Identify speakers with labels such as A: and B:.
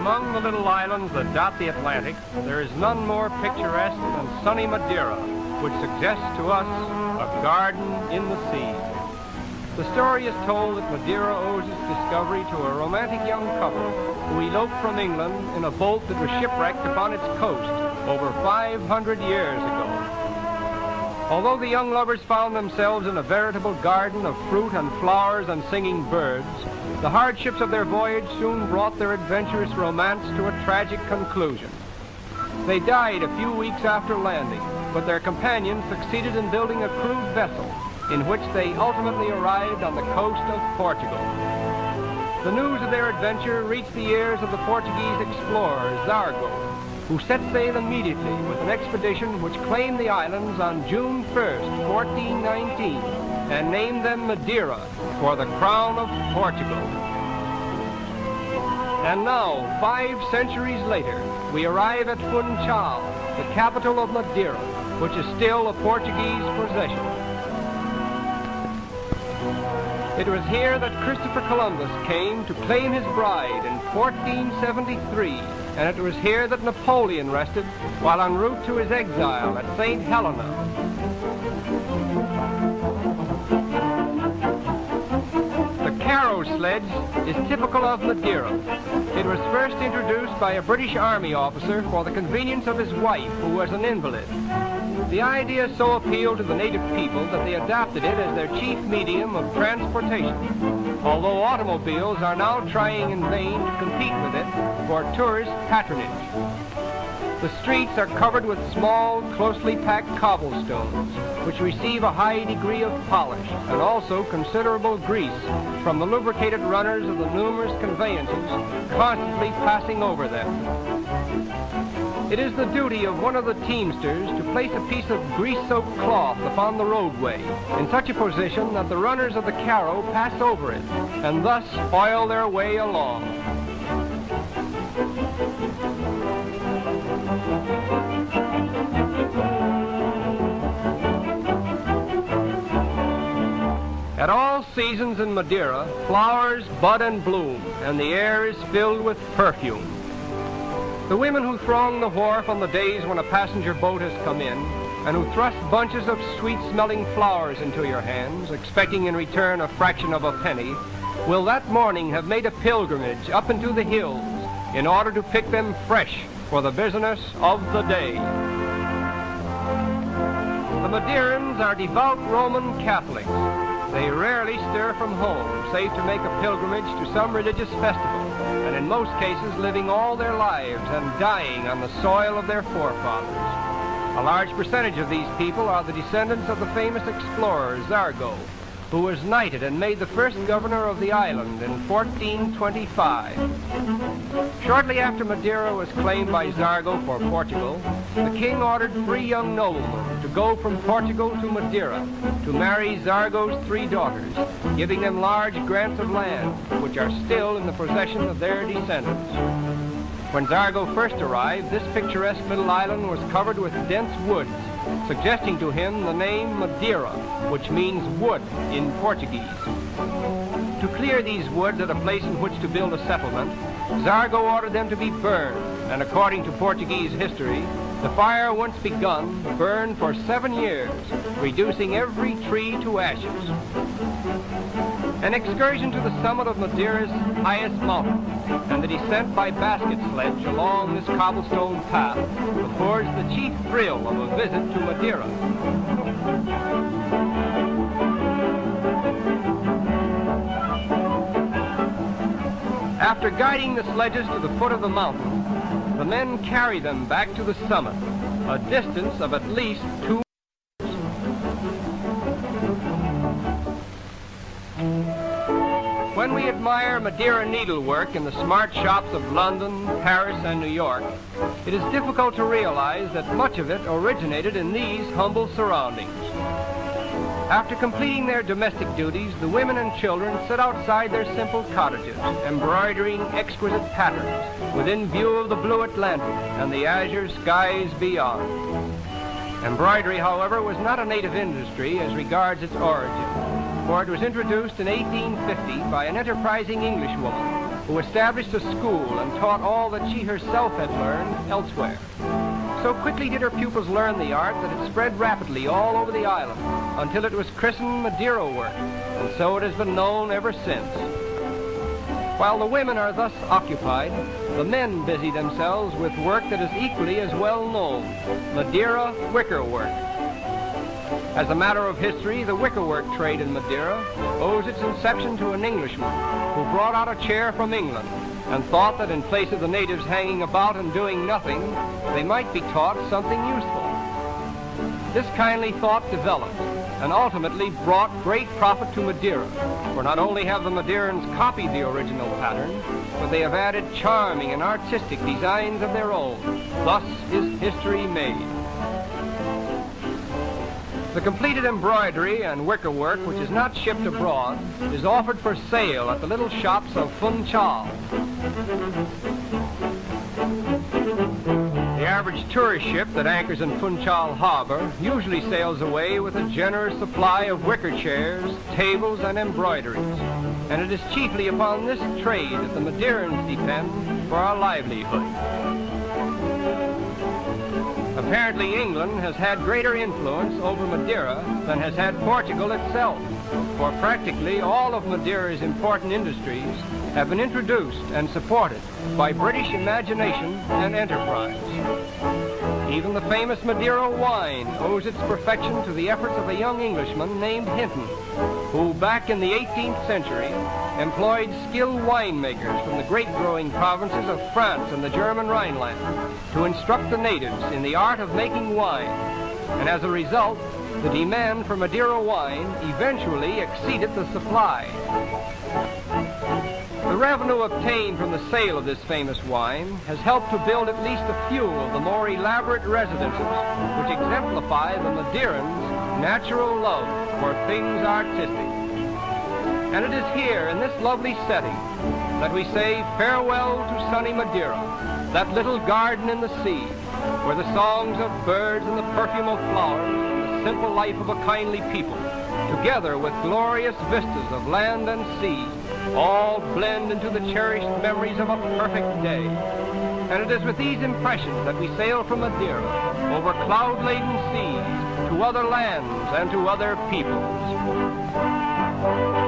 A: Among the little islands that dot the Atlantic, there is none more picturesque than sunny Madeira, which suggests to us a garden in the sea. The story is told that Madeira owes its discovery to a romantic young couple who eloped from England in a boat that was shipwrecked upon its coast over 500 years ago. Although the young lovers found themselves in a veritable garden of fruit and flowers and singing birds, the hardships of their voyage soon brought their adventurous romance to a tragic conclusion. They died a few weeks after landing, but their companions succeeded in building a crude vessel in which they ultimately arrived on the coast of Portugal. The news of their adventure reached the ears of the Portuguese explorer, Zargo, who set sail immediately with an expedition which claimed the islands on June 1st, 1419, and named them Madeira for the crown of Portugal. And now, 5 centuries later, we arrive at Funchal, the capital of Madeira, which is still a Portuguese possession. It was here that Christopher Columbus came to claim his bride in 1473, and it was here that Napoleon rested while en route to his exile at St. Helena. The Carrow sledge is typical of Madeira. It was first introduced by a British Army officer for the convenience of his wife, who was an invalid. The idea so appealed to the native people that they adopted it as their chief medium of transportation, although automobiles are now trying in vain to compete with it for tourist patronage. The streets are covered with small, closely packed cobblestones, which receive a high degree of polish and also considerable grease from the lubricated runners of the numerous conveyances constantly passing over them. It is the duty of one of the teamsters to place a piece of grease-soaked cloth upon the roadway in such a position that the runners of the Carrow pass over it and thus oil their way along. At all seasons in Madeira, flowers bud and bloom, and the air is filled with perfume. The women who throng the wharf on the days when a passenger boat has come in, and who thrust bunches of sweet-smelling flowers into your hands, expecting in return a fraction of a penny, will that morning have made a pilgrimage up into the hills in order to pick them fresh for the business of the day. The Madeirans are devout Roman Catholics. They rarely stir from home, save to make a pilgrimage to some religious festival, and in most cases living all their lives and dying on the soil of their forefathers. A large percentage of these people are the descendants of the famous explorer Zargo, who was knighted and made the first governor of the island in 1425. Shortly after Madeira was claimed by Zargo for Portugal, the king ordered 3 young noblemen to go from Portugal to Madeira to marry Zargo's 3 daughters, giving them large grants of land, which are still in the possession of their descendants. When Zargo first arrived, this picturesque little island was covered with dense woods, suggesting to him the name Madeira, which means wood in Portuguese. To clear these woods at a place in which to build a settlement, Zargo ordered them to be burned, and according to Portuguese history, the fire once begun burned for 7 years, reducing every tree to ashes. An excursion to the summit of Madeira's highest mountain and the descent by basket sledge along this cobblestone path affords the chief thrill of a visit to Madeira. After guiding the sledges to the foot of the mountain, the men carry them back to the summit, a distance of at least 2 miles. When we admire Madeira needlework in the smart shops of London, Paris, and New York, it is difficult to realize that much of it originated in these humble surroundings. After completing their domestic duties, the women and children sit outside their simple cottages, embroidering exquisite patterns within view of the blue Atlantic and the azure skies beyond. Embroidery, however, was not a native industry as regards its origin, for it was introduced in 1850 by an enterprising Englishwoman who established a school and taught all that she herself had learned elsewhere. So quickly did her pupils learn the art that it spread rapidly all over the island until it was christened Madeira work, and so it has been known ever since. While the women are thus occupied, the men busy themselves with work that is equally as well known, Madeira wicker work. As a matter of history, the wickerwork trade in Madeira owes its inception to an Englishman who brought out a chair from England and thought that in place of the natives hanging about and doing nothing, they might be taught something useful. This kindly thought developed and ultimately brought great profit to Madeira, for not only have the Madeirans copied the original pattern, but they have added charming and artistic designs of their own. Thus is history made. The completed embroidery and wickerwork, which is not shipped abroad, is offered for sale at the little shops of Funchal. The average tourist ship that anchors in Funchal Harbor usually sails away with a generous supply of wicker chairs, tables, and embroideries. And it is chiefly upon this trade that the Madeirans depend for our livelihood. Apparently, England has had greater influence over Madeira than has had Portugal itself, for practically all of Madeira's important industries have been introduced and supported by British imagination and enterprise. Even the famous Madeira wine owes its perfection to the efforts of a young Englishman named Hinton, who back in the 18th century employed skilled winemakers from the grape-growing provinces of France and the German Rhineland to instruct the natives in the art of making wine. And as a result, the demand for Madeira wine eventually exceeded the supply. The revenue obtained from the sale of this famous wine has helped to build at least a few of the more elaborate residences which exemplify the Madeirans' natural love for things artistic. And it is here, in this lovely setting, that we say farewell to sunny Madeira, that little garden in the sea, where the songs of birds and the perfume of flowers and the simple life of a kindly people, together with glorious vistas of land and sea, all blend into the cherished memories of a perfect day. And it is with these impressions that we sail from Madeira over cloud-laden seas to other lands and to other peoples.